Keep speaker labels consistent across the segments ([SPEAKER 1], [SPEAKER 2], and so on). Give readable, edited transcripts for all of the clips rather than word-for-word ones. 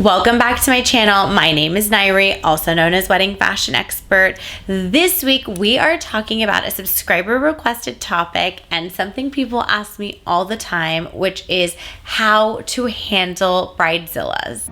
[SPEAKER 1] Welcome back to my channel. My name is Nairi, also known as Wedding Fashion Expert. This week we are talking about a subscriber requested topic and something people ask me all the time, which is how to handle bridezillas.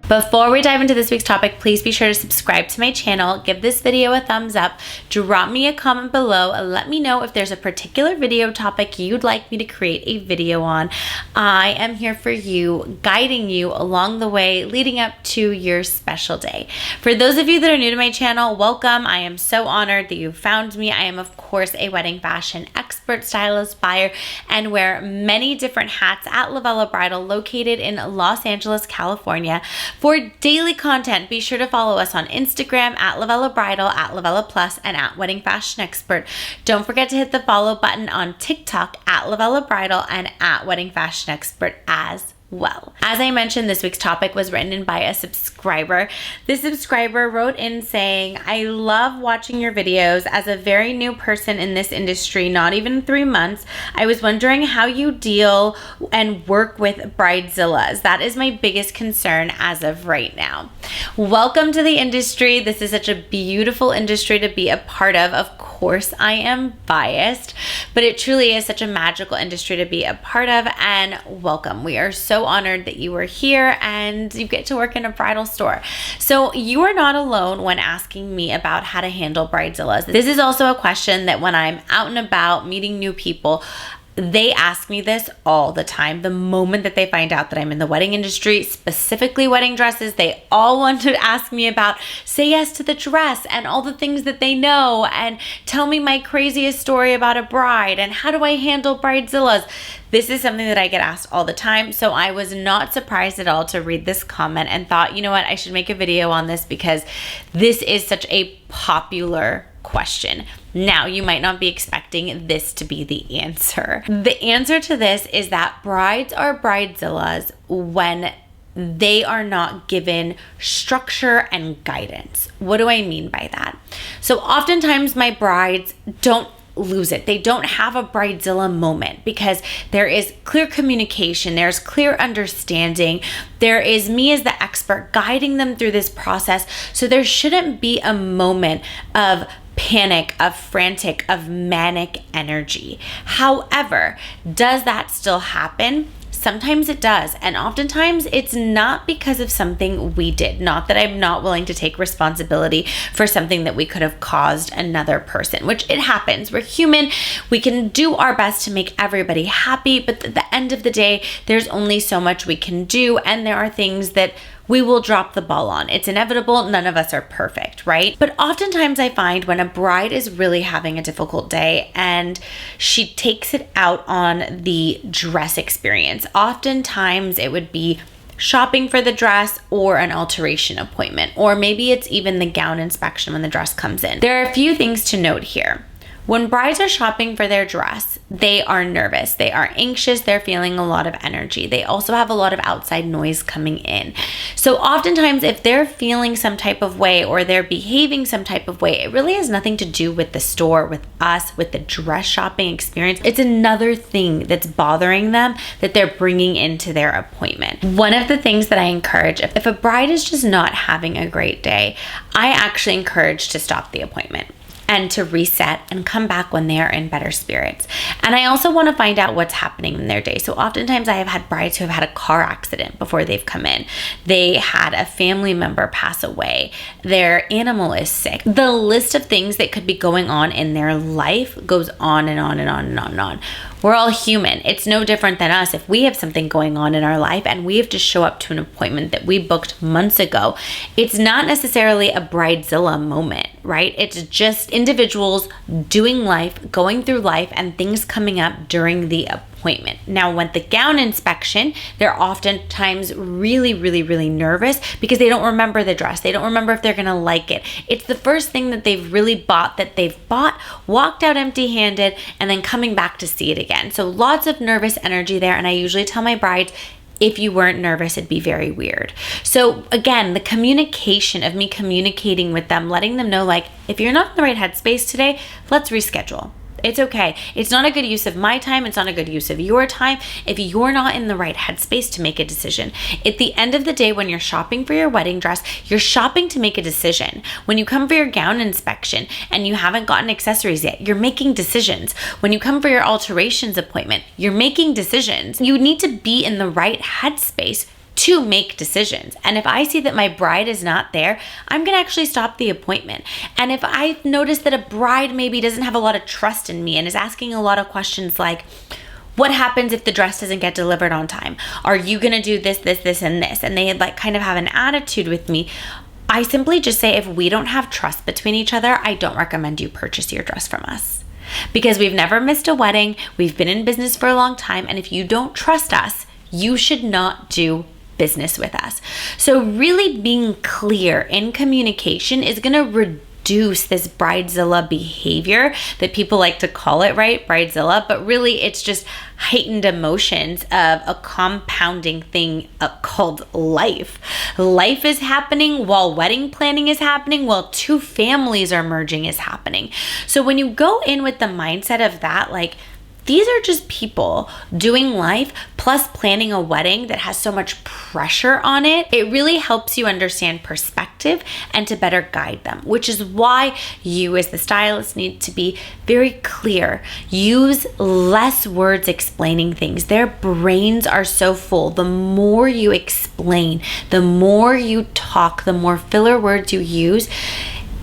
[SPEAKER 1] Before we dive into this week's topic, please be sure to subscribe to my channel, give this video a thumbs up, drop me a comment below, and let me know if there's a particular video topic you'd like me to create a video on. I am here for you, guiding you along the way leading up to your special day. For those of you that are new to my channel, welcome. I am so honored that you found me. I am, of course, a wedding fashion expert, stylist, buyer, and wear many different hats at Lovella Bridal, located in Los Angeles, California. For daily content, be sure to follow us on Instagram at Lovella Bridal, at Lovella Plus, and at Wedding Fashion Expert. Don't forget to hit the follow button on TikTok at Lovella Bridal and at Wedding Fashion Expert as well. As I mentioned, this week's topic was written in by a subscriber. This subscriber wrote in saying, I love watching your videos. As a very new person in this industry, not even 3 months, I was wondering how you deal and work with bridezillas. That is my biggest concern as of right now. Welcome to the industry. This is such a beautiful industry to be a part of. Of course, I am biased, but it truly is such a magical industry to be a part of, and welcome. We are so honored that you are here and you get to work in a bridal store. So you are not alone when asking me about how to handle bridezillas. This is also a question that when I'm out and about meeting new people, they ask me this all the time. The moment that they find out that I'm in the wedding industry, specifically wedding dresses, they all want to ask me about, say yes to the dress and all the things that they know, and tell me my craziest story about a bride and how do I handle bridezillas. This is something that I get asked all the time, so I was not surprised at all to read this comment and thought, you know what, I should make a video on this because this is such a popular question. Now, you might not be expecting this to be the answer. The answer to this is that brides are bridezillas when they are not given structure and guidance. What do I mean by that? So oftentimes my brides don't lose it. They don't have a bridezilla moment because there is clear communication, there's clear understanding, there is me as the expert guiding them through this process. So there shouldn't be a moment of panic, of frantic, of manic energy. However, does that still happen? Sometimes it does, and oftentimes it's not because of something we did. Not that I'm not willing to take responsibility for something that we could have caused another person, which it happens. We're human. We can do our best to make everybody happy, but at the end of the day, there's only so much we can do, and there are things that we will drop the ball on. It's inevitable. None of us are perfect, right? But oftentimes I find when a bride is really having a difficult day and she takes it out on the dress experience, oftentimes it would be shopping for the dress or an alteration appointment, or maybe it's even the gown inspection when the dress comes in. There are a few things to note here. When brides are shopping for their dress, they are nervous, they are anxious, they're feeling a lot of energy. They also have a lot of outside noise coming in. So oftentimes if they're feeling some type of way or they're behaving some type of way, it really has nothing to do with the store, with us, with the dress shopping experience. It's another thing that's bothering them that they're bringing into their appointment. One of the things that I encourage, if a bride is just not having a great day, I actually encourage to stop the appointment and to reset and come back when they are in better spirits. And I also want to find out what's happening in their day. So oftentimes I have had brides who have had a car accident before they've come in. They had a family member pass away. Their animal is sick. The list of things that could be going on in their life goes on and on and on and on and on. We're all human. It's no different than us. If we have something going on in our life and we have to show up to an appointment that we booked months ago, it's not necessarily a bridezilla moment, right? It's just individuals doing life, going through life, and things coming up during the appointment. Now, with the gown inspection, they're oftentimes really, really, really nervous because they don't remember the dress. They don't remember if they're gonna like it. It's the first thing that they've really bought, walked out empty-handed, and then coming back to see it again. So lots of nervous energy there, and I usually tell my brides, if you weren't nervous, it'd be very weird. So again, the communication of me communicating with them, letting them know, like, if you're not in the right headspace today, let's reschedule. It's okay. It's not a good use of my time. It's not a good use of your time if you're not in the right headspace to make a decision. At the end of the day, when you're shopping for your wedding dress, you're shopping to make a decision. When you come for your gown inspection and you haven't gotten accessories yet, you're making decisions. When you come for your alterations appointment, you're making decisions. You need to be in the right headspace to make decisions. And if I see that my bride is not there, I'm gonna actually stop the appointment. And if I notice that a bride maybe doesn't have a lot of trust in me and is asking a lot of questions like, what happens if the dress doesn't get delivered on time? Are you gonna do this, this, this, and this? And they like kind of have an attitude with me. I simply just say, if we don't have trust between each other, I don't recommend you purchase your dress from us. Because we've never missed a wedding, we've been in business for a long time, and if you don't trust us, you should not do business with us. So really being clear in communication is going to reduce this Bridezilla behavior that people like to call it, right? Bridezilla, but really it's just heightened emotions of a compounding thing called life. Life is happening while wedding planning is happening, while two families are merging is happening. So when you go in with the mindset of that, like, these are just people doing life plus planning a wedding that has so much pressure on it. It really helps you understand perspective and to better guide them, which is why you as the stylist need to be very clear. Use less words explaining things. Their brains are so full. The more you explain, the more you talk, the more filler words you use,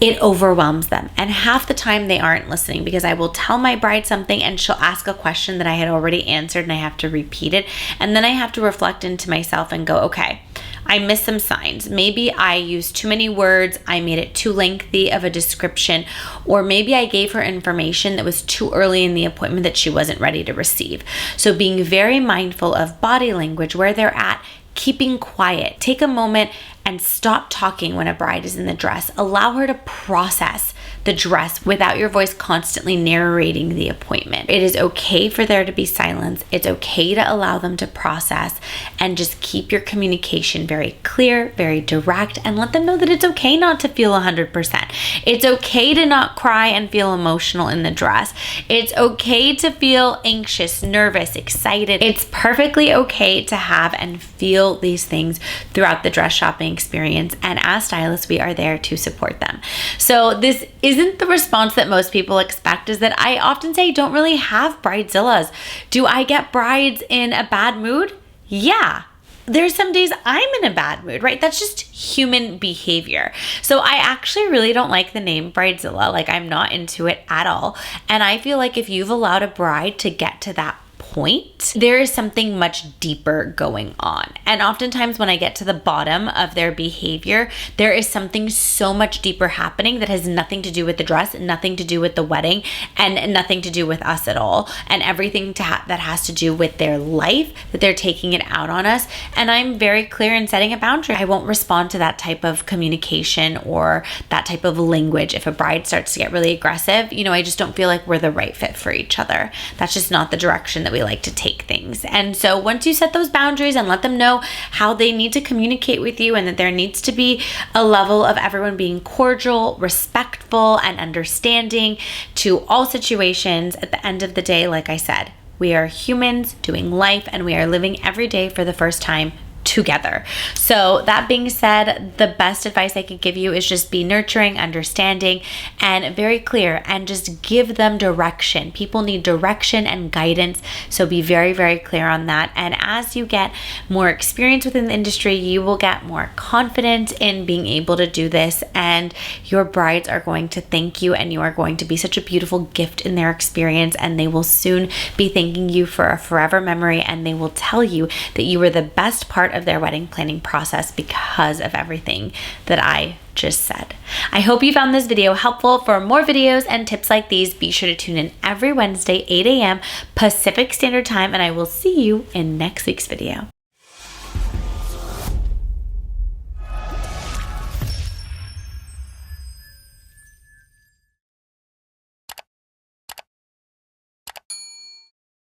[SPEAKER 1] it overwhelms them. And half the time they aren't listening, because I will tell my bride something and she'll ask a question that I had already answered and I have to repeat it. And then I have to reflect into myself and go, okay, I missed some signs. Maybe I used too many words. I made it too lengthy of a description, or maybe I gave her information that was too early in the appointment that she wasn't ready to receive. So being very mindful of body language, where they're at, keeping quiet. Take a moment and stop talking when a bride is in the dress. Allow her to process the dress without your voice constantly narrating the appointment. It is okay for there to be silence. It's okay to allow them to process, and just keep your communication very clear, very direct, and let them know that it's okay not to feel 100%. It's okay to not cry and feel emotional in the dress. It's okay to feel anxious, nervous, excited. It's perfectly okay to have and feel these things throughout the dress shopping experience. And as stylists, we are there to support them. So this isn't the response that most people expect, is that I often say, don't really have Bridezillas. Do I get brides in a bad mood? Yeah. There's some days I'm in a bad mood, right? That's just human behavior. So I actually really don't like the name Bridezilla. Like, I'm not into it at all. And I feel like if you've allowed a bride to get to that point, there is something much deeper going on. And oftentimes when I get to the bottom of their behavior, there is something so much deeper happening that has nothing to do with the dress, nothing to do with the wedding, and nothing to do with us at all. And everything that has to do with their life, that they're taking it out on us. And I'm very clear in setting a boundary. I won't respond to that type of communication or that type of language. If a bride starts to get really aggressive, I just don't feel like we're the right fit for each other. That's just not the direction that we like to take things. And so once you set those boundaries and let them know how they need to communicate with you, and that there needs to be a level of everyone being cordial, respectful, and understanding to all situations, at the end of the day, like I said, we are humans doing life, and we are living every day for the first time together. So that being said, the best advice I could give you is just be nurturing, understanding, and very clear, and just give them direction. People need direction and guidance, so be very, very clear on that. And as you get more experience within the industry, you will get more confident in being able to do this, and your brides are going to thank you, and you are going to be such a beautiful gift in their experience, and they will soon be thanking you for a forever memory, and they will tell you that you were the best part of their wedding planning process because of everything that I just said. I hope you found this video helpful. For more videos and tips like these, be sure to tune in every Wednesday, 8 a.m. Pacific Standard Time, and I will see you in next week's video.